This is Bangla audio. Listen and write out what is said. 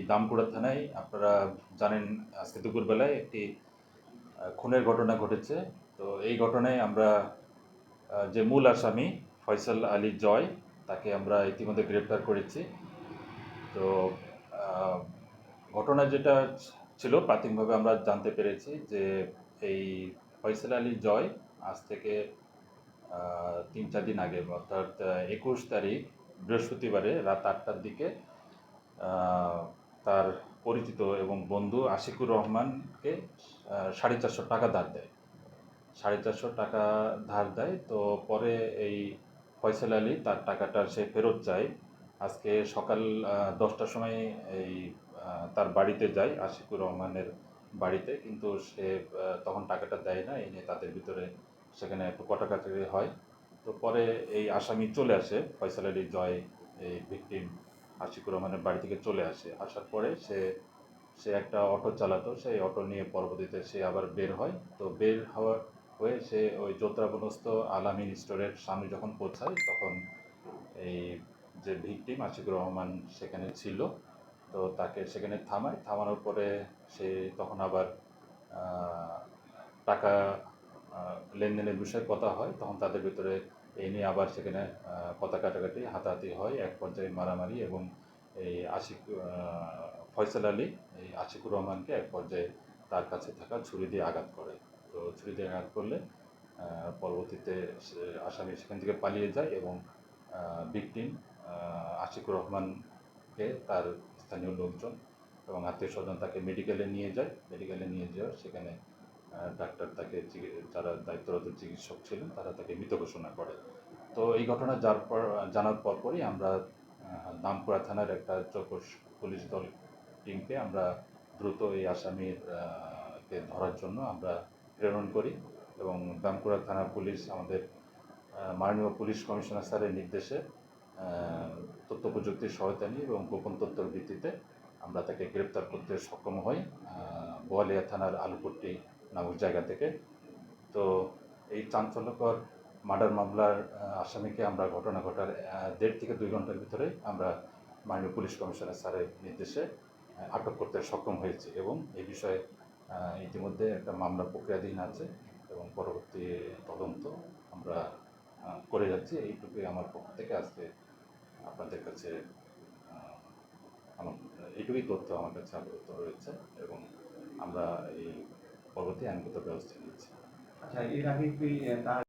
দামকুড়া থানায় আপনারা জানেন আজকে দুপুরবেলায় একটি খুনের ঘটনা ঘটেছে। তো এই ঘটনায় আমরা যে মূল আসামি ফয়সাল আলী জয় তাকে আমরা ইতিমধ্যে গ্রেপ্তার করেছি। তো আহ, ঘটনা যেটা ছিল প্রাথমিকভাবে আমরা জানতে পেরেছি যে এই ফয়সাল আলী জয় আজ থেকে ৩-৪ দিন আগে অর্থাৎ ২১ তারিখ বৃহস্পতিবারে রাত ৮টার দিকে তার পরিচিত এবং বন্ধু আশিকুর রহমানকে ৪৫০ টাকা ধার দেয়। ৪৫০ টাকা ধার দেয়। তো পরে এই ফয়সাল আলী তার টাকাটা সে ফেরত চায়। আজকে সকাল ১০টার সময় এই তার বাড়িতে যায়, আশিকুর রহমানের বাড়িতে, কিন্তু সে তখন টাকাটা দেয় না। এই নিয়ে তাদের ভিতরে সেখানে একটু কটাকাটি হয়। তো পরে এই আসামি চলে আসে, ফয়সাল আলী জয় এই ভিকটিম আশিকুর রহমানের বাড়ি থেকে চলে আসে। আসার পরে সে সে একটা অটো চালাতো, সেই অটো নিয়ে পরবর্তীতে সে আবার বের হয়। তো বের হয়ে সে ওই যোত্রাবনস্থ আলামিন স্টোরের সামনে যখন পৌঁছায় তখন এই যে ভিকটিম আশিকুর রহমান সেখানে ছিল। তো তাকে সেখানে থামানোর পরে সে তখন আবার টাকা লেনদেনের বিষয়ে কথা হয়। তখন তাদের ভিতরে এই নিয়ে আবার সেখানে কথা কাটাকাটি হাতাহাতি হয়, এক পর্যায়ে মারামারি, এবং এই ফয়সাল আলী এই আশিকুর রহমানকে এক পর্যায়ে তার কাছে থাকা ছুরি দিয়ে আঘাত করে। তো ছুরি দিয়ে আঘাত করলে পরবর্তীতে আসামি সেখান থেকে পালিয়ে যায় এবং ভিকটিম আশিকুর রহমানকে তার স্থানীয় লোকজন এবং আত্মীয় স্বজন তাকে মেডিকেলে নিয়ে যায়। মেডিকেলে নিয়ে যাওয়া সেখানে ডাক্তার তাকে যারা দায়িত্বরত চিকিৎসক ছিলেন তারা তাকে মৃত ঘোষণা করে। তো এই ঘটনা জানার পরপরই আমরা দামকুড়া থানার একটা চৌকস পুলিশ দল টিমকে আমরা দ্রুত এই আসামির কে ধরার জন্য আমরা প্রেরণ করি, এবং দামকুড়া থানা পুলিশ আমাদের মাননীয় পুলিশ কমিশনার স্যারের নির্দেশে তথ্য প্রযুক্তির সহায়তা নিয়ে এবং গোপন তথ্যের ভিত্তিতে আমরা তাকে গ্রেপ্তার করতে সক্ষম হই বোয়ালিয়া থানার আলুপট্টি নামক জায়গা থেকে। তো এই চাঞ্চল্যকর মার্ডার মামলার আসামিকে আমরা ঘটনা ঘটার ১.৫ থেকে ২ ঘন্টার ভিতরে আমরা মাননীয় পুলিশ কমিশনার স্যারের নির্দেশে আটক করতে সক্ষম হয়েছি, এবং এই বিষয়ে ইতিমধ্যে একটা মামলা প্রক্রিয়াধীন আছে এবং পরবর্তী তদন্ত আমরা করে যাচ্ছি। এইটুকুই আমার পক্ষ থেকে আজকে আপনাদের কাছে আমার এইটুকুই তথ্য আমার কাছে আপাতত রয়েছে, এবং আমরা এই পরবর্তী আইনগত ব্যবস্থা নিচ্ছি। আচ্ছা, এর আগে কি তার